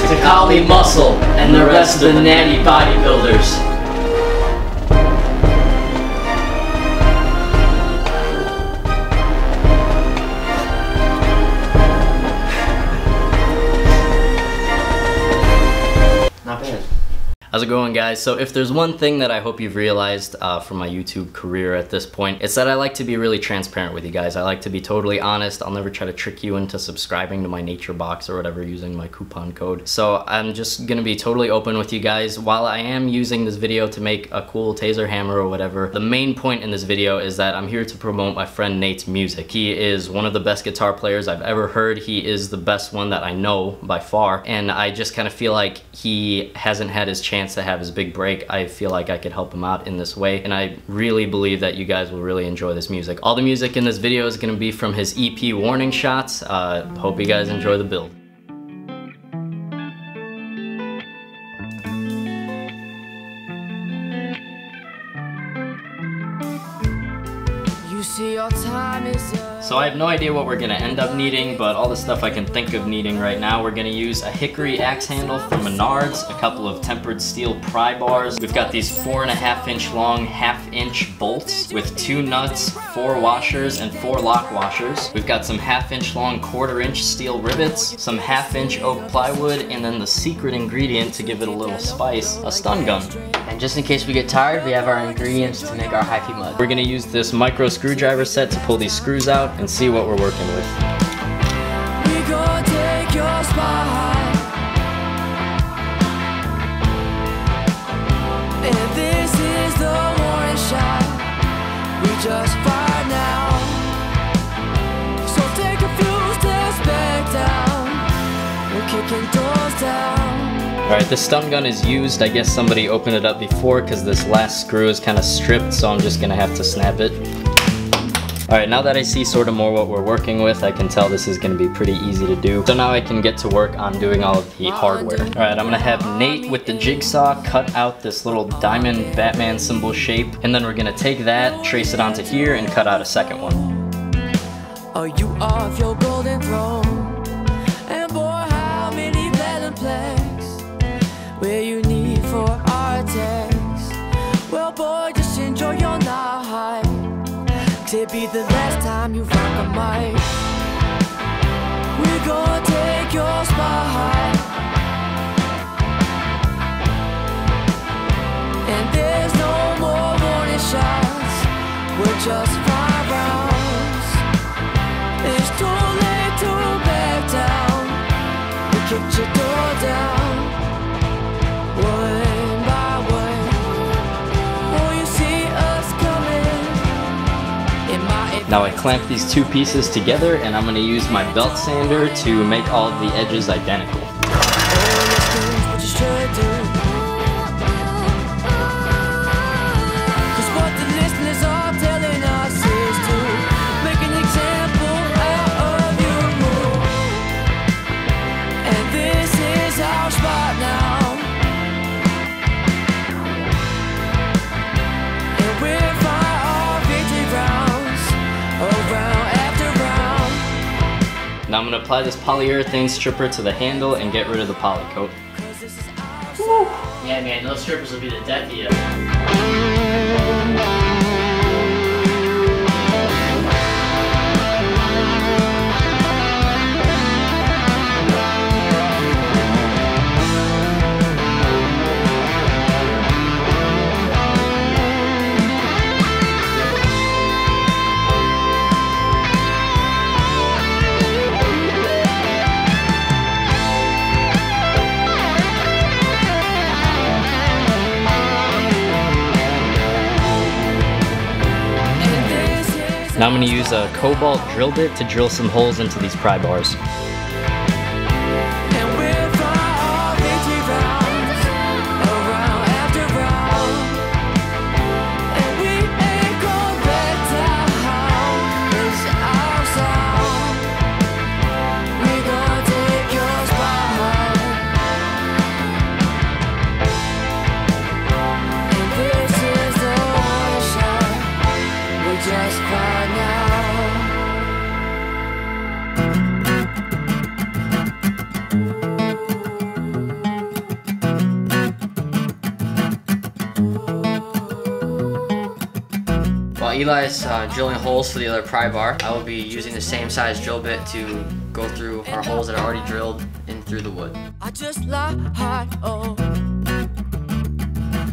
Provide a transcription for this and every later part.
to Kali Muscle and the rest of the natty bodybuilders. Not bad. How's it going, guys? So if there's one thing that I hope you've realized from my YouTube career at this point, it's that I like to be really transparent with you guys. I like to be totally honest. I'll never try to trick you into subscribing to my nature box or whatever using my coupon code. So I'm just gonna be totally open with you guys. While I am using this video to make a cool taser hammer or whatever, the main point in this video is that I'm here to promote my friend Nate's music. He is one of the best guitar players I've ever heard. He is the best one that I know by far, and I just kind of feel like he hasn't had his chance to have his big break. I feel like I could help him out in this way, and I really believe that you guys will really enjoy this music. All the music in this video is going to be from his EP Warning Shots. Hope you guys enjoy the build. You see your time is up. So I have no idea what we're gonna end up needing, but all the stuff I can think of needing right now, we're gonna use a hickory axe handle from Menards, a couple of tempered steel pry bars. We've got these 4.5 inch long, 1/2 inch bolts with 2 nuts, 4 washers, and 4 lock washers. We've got some 1/2 inch long, 1/4 inch steel rivets, some 1/2 inch oak plywood, and then the secret ingredient to give it a little spice, a stun gun. And just in case we get tired, we have our ingredients to make our hyphy mud. We're gonna use this micro screwdriver set to pull these screws out and see what we're working with. We gon' take your spot, and this is the warning shot. We just fired now, so take a few steps back down. We're kicking doors down. Alright, this stun gun is used. I guess somebody opened it up before because this last screw is kind of stripped, so I'm just gonna have to snap it. Alright, now that I see sort of more what we're working with, I can tell this is going to be pretty easy to do. So now I can get to work on doing all of the hardware. Alright, I'm going to have Nate with the jigsaw cut out this little diamond Batman symbol shape, and then we're going to take that, trace it onto here, and cut out a second one. Are you off your golden throne? And boy, how many leather planks where you need for our text? Well boy, just enjoy your night. Could be the last time you rock a mic. We're gonna take your spot, and there's no more warning shots. We're just 5 rounds. It's too late to back down. We kicked your door down, one by one. Oh, you see us coming. Now I clamp these 2 pieces together, and I'm going to use my belt sander to make all of the edges identical. Now I'm going to apply this polyurethane stripper to the handle and get rid of the poly coat. Woo. Yeah, man, those strippers will be the death of you. Now I'm going to use a cobalt drill bit to drill some holes into these pry bars. Eli's drilling holes for the other pry bar. I will be using the same size drill bit to go through our holes that are already drilled in through the wood. I just lied, oh.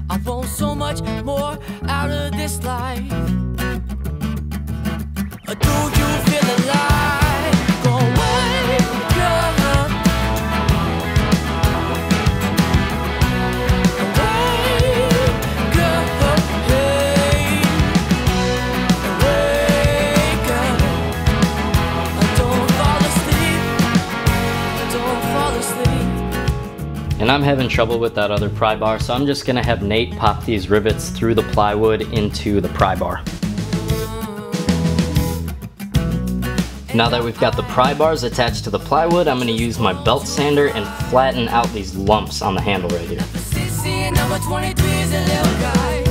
I want so much more out of this life. Do you feel alive? Go wake up. Wake up, hey. Wake up. Don't fall asleep. Don't fall asleep. And I'm having trouble with that other pry bar, so I'm just gonna have Nate pop these rivets through the plywood into the pry bar. Now that we've got the pry bars attached to the plywood, I'm gonna use my belt sander and flatten out these lumps on the handle right here. Number 23 is a little guy.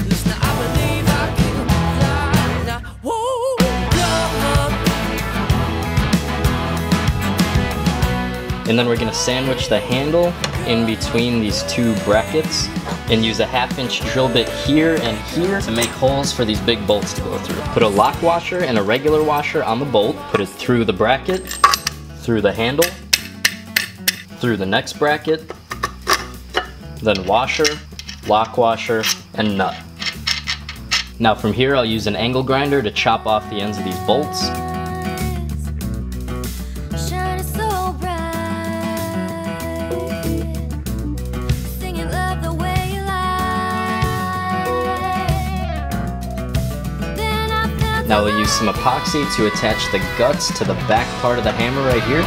Listen, I believe I can fly. Now, whoa, And then we're gonna sandwich the handle in between these two brackets and use a 1/2-inch drill bit here and here to make holes for these big bolts to go through. Put a lock washer and a regular washer on the bolt, put it through the bracket, through the handle, through the next bracket, then washer, lock washer, and nut. Now from here I'll use an angle grinder to chop off the ends of these bolts. shining so bright, singing love the way you lie. Then I felt Now we'll use some epoxy to attach the guts to the back part of the hammer right here.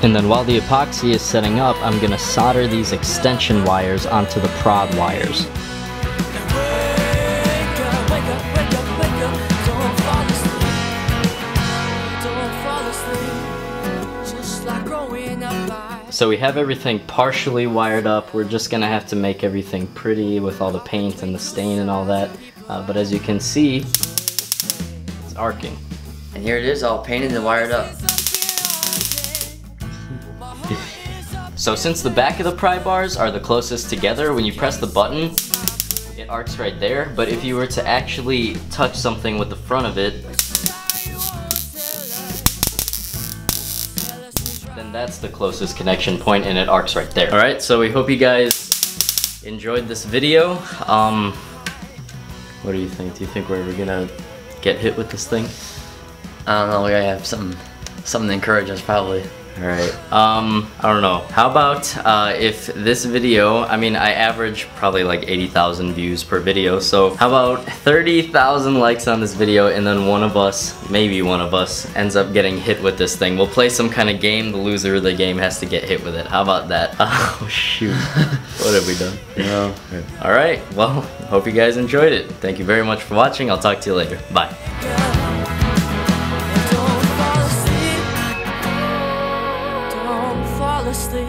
And then while the epoxy is setting up, I'm gonna solder these extension wires onto the prod wires. So we have everything partially wired up. We're just gonna have to make everything pretty with all the paint and the stain and all that. But as you can see, it's arcing. And here it is, all painted and wired up. So since the back of the pry bars are the closest together, when you press the button, it arcs right there. But if you were to actually touch something with the front of it, then that's the closest connection point and it arcs right there. Alright, so we hope you guys enjoyed this video. What do you think? Do you think we're ever gonna get hit with this thing? I don't know, we gotta have something to encourage us probably. Alright, I don't know. How about if this video, I mean I average probably like 80,000 views per video, so how about 30,000 likes on this video and then one of us, maybe one of us, ends up getting hit with this thing. We'll play some kind of game, the loser of the game has to get hit with it. How about that? Oh shoot, what have we done? No. Alright, well, hope you guys enjoyed it. Thank you very much for watching, I'll talk to you later. Bye. asleep.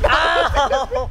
Ow!